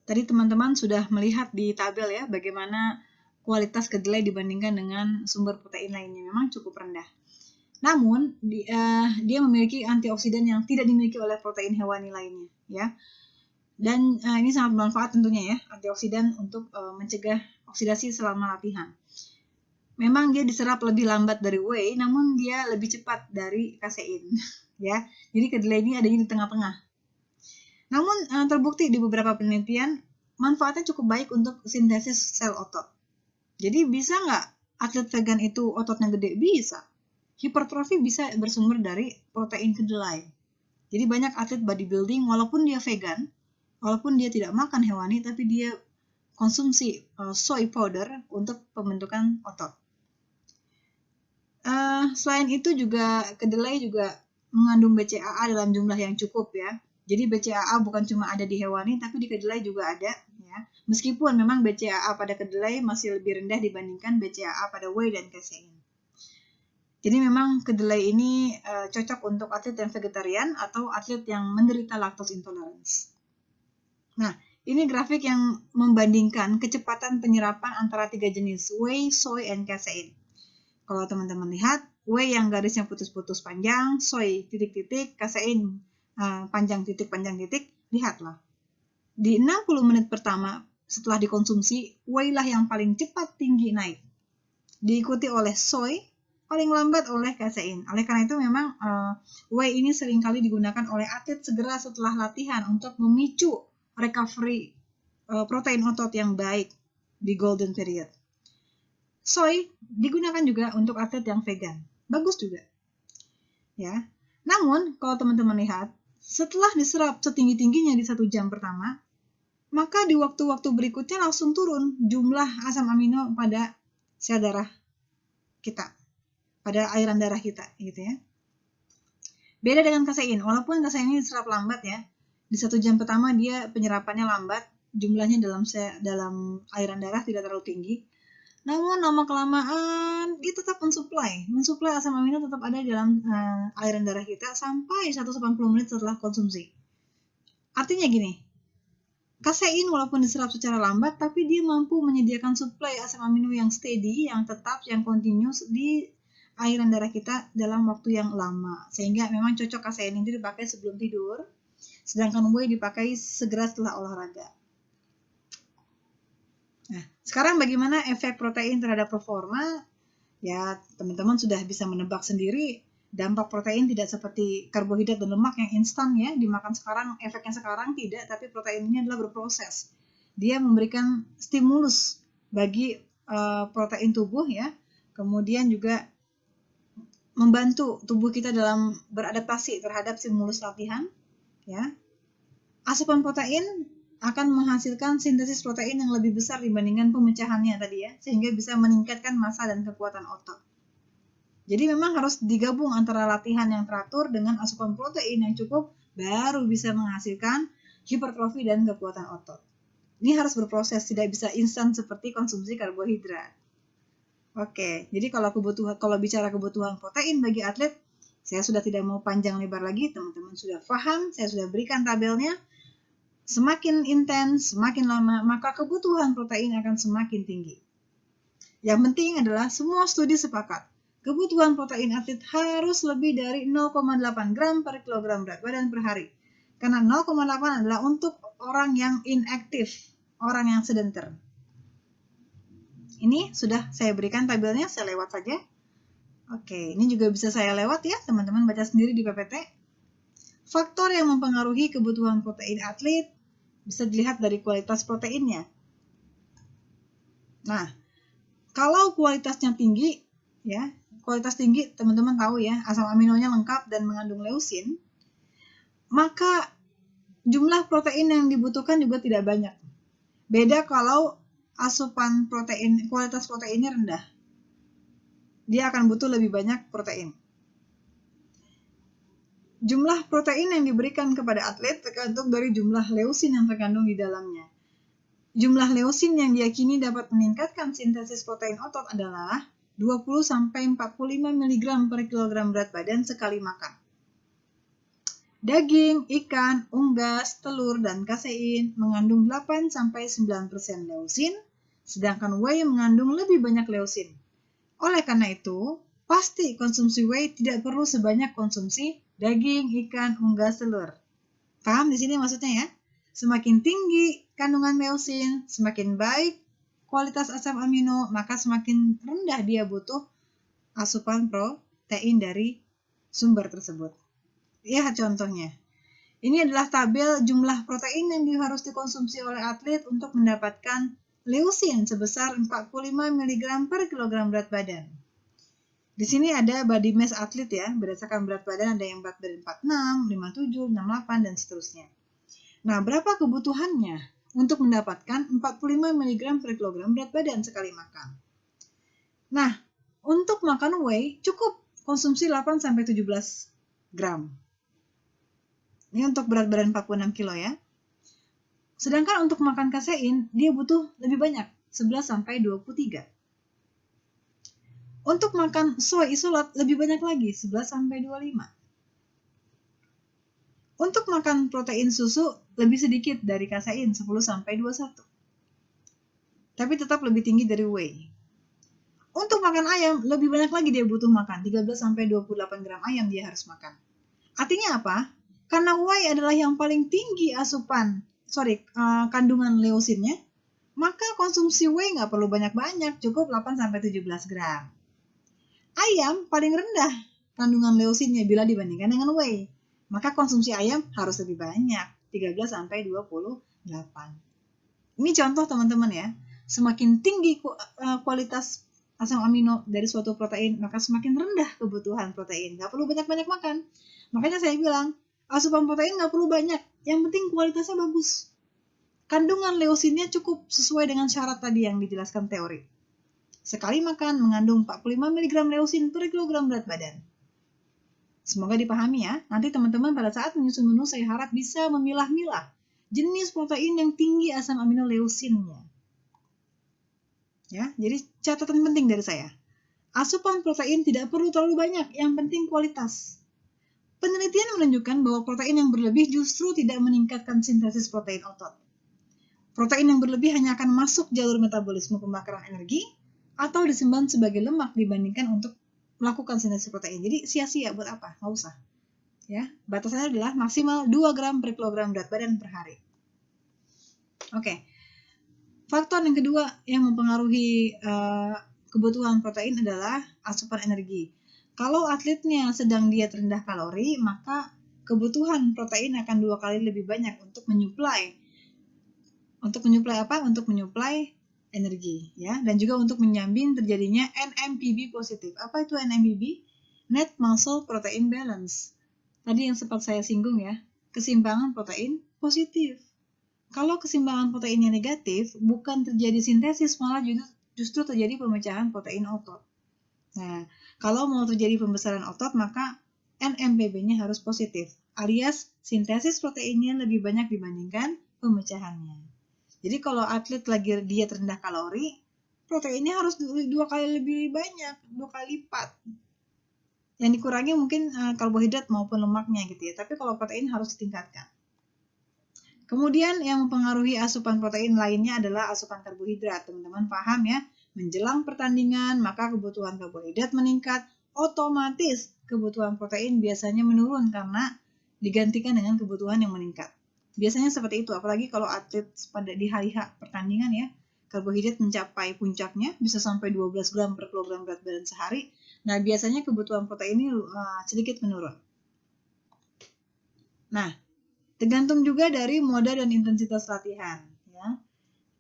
Tadi teman-teman sudah melihat di tabel ya, bagaimana kualitas kedelai dibandingkan dengan sumber protein lainnya. Memang cukup rendah. Namun, dia memiliki antioksidan yang tidak dimiliki oleh protein hewani lainnya. Ya. Dan ini sangat bermanfaat tentunya ya, antioksidan untuk mencegah oksidasi selama latihan. Memang dia diserap lebih lambat dari whey, namun dia lebih cepat dari kasein. Ya, jadi kedelai ini adanya di tengah-tengah. Namun terbukti di beberapa penelitian manfaatnya cukup baik untuk sintesis sel otot. Jadi bisa nggak atlet vegan itu ototnya gede? Bisa. Hipertrofi bisa bersumber dari protein kedelai. Jadi banyak atlet bodybuilding walaupun dia vegan, walaupun dia tidak makan hewani, tapi dia konsumsi soy powder untuk pembentukan otot. Selain itu juga kedelai juga mengandung BCAA dalam jumlah yang cukup ya. Jadi BCAA bukan cuma ada di hewani, tapi di kedelai juga ada. Ya. Meskipun memang BCAA pada kedelai masih lebih rendah dibandingkan BCAA pada whey dan casein. Jadi memang kedelai ini cocok untuk atlet yang vegetarian atau atlet yang menderita lactose intolerance. Nah, ini grafik yang membandingkan kecepatan penyerapan antara 3 jenis, whey, soy, and casein. Kalau teman-teman lihat, whey yang garisnya putus-putus panjang, soy titik-titik, casein panjang titik, lihatlah. Di 60 menit pertama setelah dikonsumsi, whey lah yang paling cepat tinggi naik. Diikuti oleh soy, paling lambat oleh casein. Oleh karena itu memang whey ini seringkali digunakan oleh atlet segera setelah latihan untuk memicu recovery protein otot yang baik di golden period. Soy digunakan juga untuk atlet yang vegan. Bagus juga. Ya. Namun, kalau teman-teman lihat, setelah diserap setinggi-tingginya di 1 jam pertama, maka di waktu-waktu berikutnya langsung turun jumlah asam amino pada sel darah kita, pada airan darah kita, gitu ya. Beda dengan kasein, walaupun kasein ini diserap lambat ya, di 1 jam pertama dia penyerapannya lambat, jumlahnya dalam airan darah tidak terlalu tinggi. Namun lama-kelamaan dia tetap mensuplai asam amino tetap ada di dalam airan darah kita sampai 180 menit setelah konsumsi. Artinya gini, kasein walaupun diserap secara lambat, tapi dia mampu menyediakan suplai asam amino yang steady, yang tetap, yang continuous di airan darah kita dalam waktu yang lama. Sehingga memang cocok kasein itu dipakai sebelum tidur, sedangkan whey dipakai segera setelah olahraga. Nah, sekarang bagaimana efek protein terhadap performa? Ya, teman-teman sudah bisa menebak sendiri, dampak protein tidak seperti karbohidrat dan lemak yang instan ya, dimakan sekarang, efeknya sekarang tidak, tapi protein ini adalah berproses. Dia memberikan stimulus bagi protein tubuh ya, kemudian juga membantu tubuh kita dalam beradaptasi terhadap stimulus latihan ya. Asupan protein akan menghasilkan sintesis protein yang lebih besar dibandingkan pemecahannya tadi ya, sehingga bisa meningkatkan massa dan kekuatan otot. Jadi memang harus digabung antara latihan yang teratur dengan asupan protein yang cukup, baru bisa menghasilkan hipertrofi dan kekuatan otot. Ini harus berproses, tidak bisa instan seperti konsumsi karbohidrat. Oke, jadi kalau bicara kebutuhan protein bagi atlet, saya sudah tidak mau panjang lebar lagi, teman-teman sudah paham, saya sudah berikan tabelnya. Semakin intens, semakin lama, maka kebutuhan protein akan semakin tinggi. Yang penting adalah semua studi sepakat, kebutuhan protein atlet harus lebih dari 0,8 gram per kilogram berat badan per hari. Karena 0,8 adalah untuk orang yang inaktif, orang yang sedenter. Ini sudah saya berikan tabelnya, saya lewat saja. Oke, ini juga bisa saya lewat ya, teman-teman baca sendiri di PPT. Faktor yang mempengaruhi kebutuhan protein atlet bisa dilihat dari kualitas proteinnya. Nah, kalau kualitasnya tinggi, ya, kualitas tinggi teman-teman tahu ya, asam aminonya lengkap dan mengandung leusin, maka jumlah protein yang dibutuhkan juga tidak banyak. Beda kalau asupan protein, kualitas proteinnya rendah. Dia akan butuh lebih banyak protein. Jumlah protein yang diberikan kepada atlet tergantung dari jumlah leusin yang terkandung di dalamnya. Jumlah leusin yang diyakini dapat meningkatkan sintesis protein otot adalah 20-45 mg per kilogram berat badan sekali makan. Daging, ikan, unggas, telur, dan kasein mengandung 8-9% leusin, sedangkan whey mengandung lebih banyak leusin. Oleh karena itu, pasti konsumsi whey tidak perlu sebanyak konsumsi daging, ikan, unggas, telur. Paham di sini maksudnya ya? Semakin tinggi kandungan leusin, semakin baik kualitas asam amino, maka semakin rendah dia butuh asupan protein dari sumber tersebut. Ya, contohnya. Ini adalah tabel jumlah protein yang harus dikonsumsi oleh atlet untuk mendapatkan leusin sebesar 45 mg per kilogram berat badan. Di sini ada body mass atlet ya, berdasarkan berat badan ada yang berat badan 46, 57, 68, dan seterusnya. Nah, berapa kebutuhannya untuk mendapatkan 45 mg per kilogram berat badan sekali makan? Nah, untuk makan whey cukup konsumsi 8-17 gram. Ini untuk berat badan 46 kilo ya. Sedangkan untuk makan kasein, dia butuh lebih banyak, 11-23. Untuk makan soy isolat lebih banyak lagi, 11-25. Untuk makan protein susu lebih sedikit dari kasein, 10-21. Tapi tetap lebih tinggi dari whey. Untuk makan ayam lebih banyak lagi dia butuh makan, 13-28 gram ayam dia harus makan. Artinya apa? Karena whey adalah yang paling tinggi kandungan leusinnya, maka konsumsi whey nggak perlu banyak-banyak, cukup 8-17 gram. Ayam paling rendah kandungan leusinnya bila dibandingkan dengan whey, maka konsumsi ayam harus lebih banyak, 13-28. Ini contoh teman-teman ya, semakin tinggi kualitas asam amino dari suatu protein, maka semakin rendah kebutuhan protein, nggak perlu banyak-banyak makan. Makanya saya bilang, asupan protein nggak perlu banyak, yang penting kualitasnya bagus. Kandungan leusinnya cukup sesuai dengan syarat tadi yang dijelaskan teori. Sekali makan mengandung 45 mg leusin per kilogram berat badan. Semoga dipahami ya. Nanti teman-teman pada saat menyusun menu saya harap bisa memilah-milah jenis protein yang tinggi asam amino leusinnya. Ya, jadi catatan penting dari saya. Asupan protein tidak perlu terlalu banyak, yang penting kualitas. Penelitian menunjukkan bahwa protein yang berlebih justru tidak meningkatkan sintesis protein otot. Protein yang berlebih hanya akan masuk jalur metabolisme pembakaran energi atau disimpan sebagai lemak dibandingkan untuk melakukan sintesis protein. Jadi sia-sia buat apa? Nggak usah. Ya, batasannya adalah maksimal 2 gram per kilogram berat badan per hari. Oke. Faktor yang kedua yang mempengaruhi kebutuhan protein adalah asupan energi. Kalau atletnya sedang diet rendah kalori, maka kebutuhan protein akan 2 kali lebih banyak untuk menyuplai apa? Untuk menyuplai energi, ya, dan juga untuk menjamin terjadinya NMPB positif. Apa itu NMPB? Net Muscle Protein Balance. Tadi yang sempat saya singgung ya, keseimbangan protein positif. Kalau keseimbangan proteinnya negatif, bukan terjadi sintesis, malah justru terjadi pemecahan protein otot. Nah, kalau mau terjadi pembesaran otot, maka NMPB-nya harus positif, alias sintesis proteinnya lebih banyak dibandingkan pemecahannya. Jadi kalau atlet lagi diet rendah kalori, proteinnya harus 2 kali lebih banyak, 2 kali lipat. Yang dikurangi mungkin karbohidrat maupun lemaknya gitu ya, tapi kalau protein harus ditingkatkan. Kemudian yang mempengaruhi asupan protein lainnya adalah asupan karbohidrat. Teman-teman paham ya, menjelang pertandingan maka kebutuhan karbohidrat meningkat, otomatis kebutuhan protein biasanya menurun karena digantikan dengan kebutuhan yang meningkat. Biasanya seperti itu, apalagi kalau atlet pada di hari pertandingan ya, karbohidrat mencapai puncaknya bisa sampai 12 gram per kilogram berat badan sehari. Nah, biasanya kebutuhan protein ini sedikit menurun. Nah, tergantung juga dari mode dan intensitas latihan. Ya.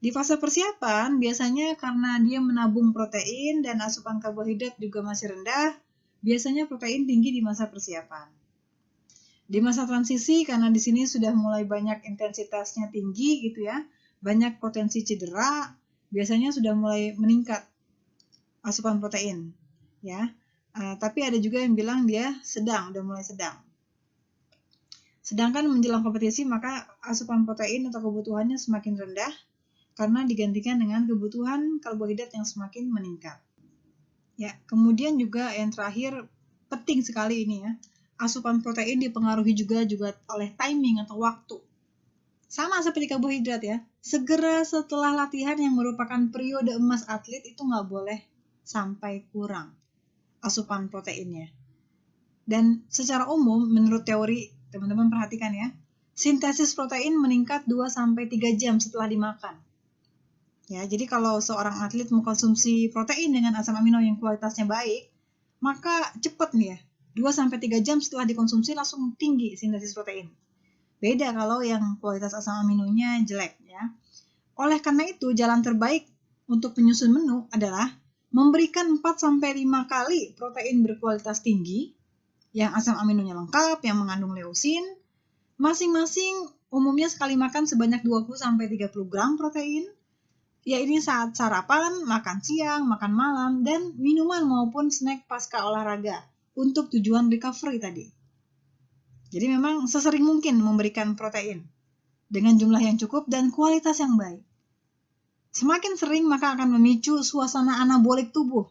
Di fase persiapan, biasanya karena dia menabung protein dan asupan karbohidrat juga masih rendah, biasanya protein tinggi di masa persiapan. Di masa transisi, karena di sini sudah mulai banyak intensitasnya tinggi gitu ya, banyak potensi cedera, biasanya sudah mulai meningkat asupan protein. Ya, tapi ada juga yang bilang dia udah mulai sedang. Sedangkan menjelang kompetisi maka asupan protein atau kebutuhannya semakin rendah karena digantikan dengan kebutuhan karbohidrat yang semakin meningkat. Ya, kemudian juga yang terakhir penting sekali ini ya, asupan protein dipengaruhi juga oleh timing atau waktu. Sama seperti karbohidrat ya. Segera setelah latihan yang merupakan periode emas atlet itu nggak boleh sampai kurang asupan proteinnya. Dan secara umum menurut teori, teman-teman perhatikan ya, sintesis protein meningkat 2-3 jam setelah dimakan. Ya, jadi kalau seorang atlet mengkonsumsi protein dengan asam amino yang kualitasnya baik, maka cepat nih ya, 2-3 jam setelah dikonsumsi langsung tinggi sintesis protein. Beda kalau yang kualitas asam aminonya jelek ya. Oleh karena itu, jalan terbaik untuk penyusun menu adalah memberikan 4-5 kali protein berkualitas tinggi yang asam aminonya lengkap, yang mengandung leusin. Masing-masing umumnya sekali makan sebanyak 20-30 gram protein. Ya ini saat sarapan, makan siang, makan malam, dan minuman maupun snack pasca olahraga untuk tujuan recovery tadi. Jadi memang sesering mungkin memberikan protein dengan jumlah yang cukup dan kualitas yang baik. Semakin sering maka akan memicu suasana anabolik tubuh.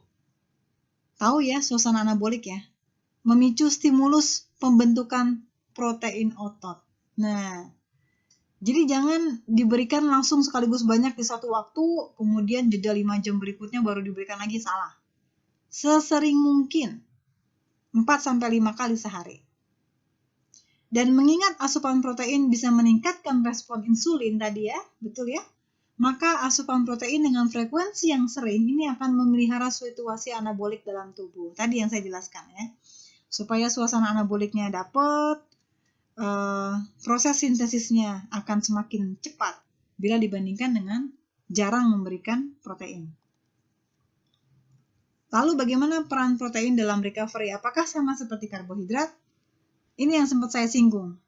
Tahu ya suasana anabolik ya? Memicu stimulus pembentukan protein otot. Nah, jadi jangan diberikan langsung sekaligus banyak di satu waktu, kemudian jeda 5 jam berikutnya baru diberikan lagi, salah. Sesering mungkin, 4-5 kali sehari. Dan mengingat asupan protein bisa meningkatkan respon insulin tadi ya, betul ya? Maka asupan protein dengan frekuensi yang sering ini akan memelihara situasi anabolik dalam tubuh. Tadi yang saya jelaskan ya. Supaya suasana anaboliknya dapat, proses sintesisnya akan semakin cepat bila dibandingkan dengan jarang memberikan protein. Lalu bagaimana peran protein dalam recovery? Apakah sama seperti karbohidrat? Ini yang sempat saya singgung.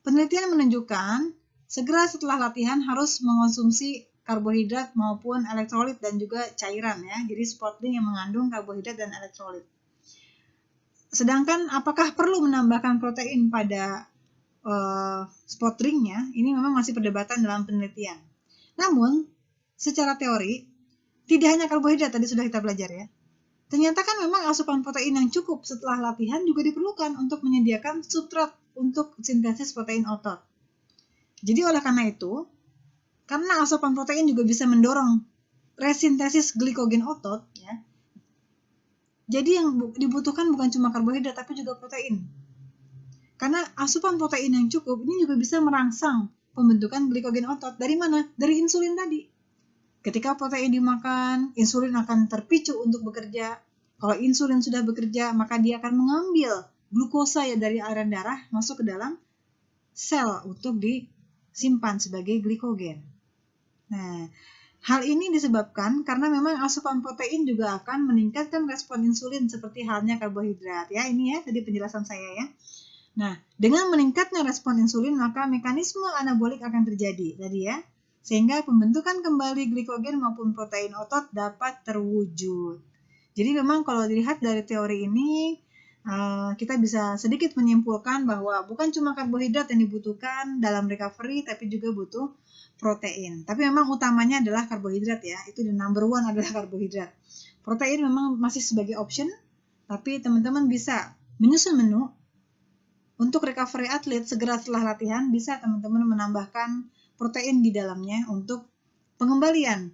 Penelitian menunjukkan segera setelah latihan harus mengonsumsi karbohidrat maupun elektrolit dan juga cairan ya. Jadi sport drink yang mengandung karbohidrat dan elektrolit. Sedangkan apakah perlu menambahkan protein pada sport drinknya? Ini memang masih perdebatan dalam penelitian. Namun, secara teori, tidak hanya karbohidrat tadi sudah kita belajar ya. Ternyata kan memang asupan protein yang cukup setelah latihan juga diperlukan untuk menyediakan substrat untuk sintesis protein otot. Jadi oleh karena itu, karena asupan protein juga bisa mendorong resintesis glikogen otot ya. Jadi yang dibutuhkan bukan cuma karbohidrat tapi juga protein. Karena asupan protein yang cukup ini juga bisa merangsang pembentukan glikogen otot. Dari mana? Dari insulin tadi. Ketika protein dimakan, insulin akan terpicu untuk bekerja. Kalau insulin sudah bekerja, maka dia akan mengambil glukosa ya dari aliran darah masuk ke dalam sel untuk disimpan sebagai glikogen. Nah, hal ini disebabkan karena memang asupan protein juga akan meningkatkan respon insulin seperti halnya karbohidrat. Ya, ini ya tadi penjelasan saya ya. Nah, dengan meningkatnya respon insulin maka mekanisme anabolik akan terjadi tadi ya. Sehingga pembentukan kembali glikogen maupun protein otot dapat terwujud. Jadi memang kalau dilihat dari teori ini, kita bisa sedikit menyimpulkan bahwa bukan cuma karbohidrat yang dibutuhkan dalam recovery, tapi juga butuh protein. Tapi memang utamanya adalah karbohidrat ya, itu the number one adalah karbohidrat. Protein memang masih sebagai option, tapi teman-teman bisa menyusun menu untuk recovery atlet segera setelah latihan, bisa teman-teman menambahkan protein di dalamnya untuk pengembalian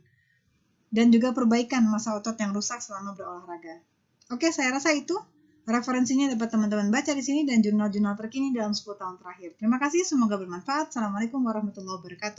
dan juga perbaikan massa otot yang rusak selama berolahraga. Oke, saya rasa itu referensinya dapat teman-teman baca di sini dan jurnal-jurnal terkini dalam 10 tahun terakhir. Terima kasih, semoga bermanfaat. Assalamualaikum warahmatullahi wabarakatuh.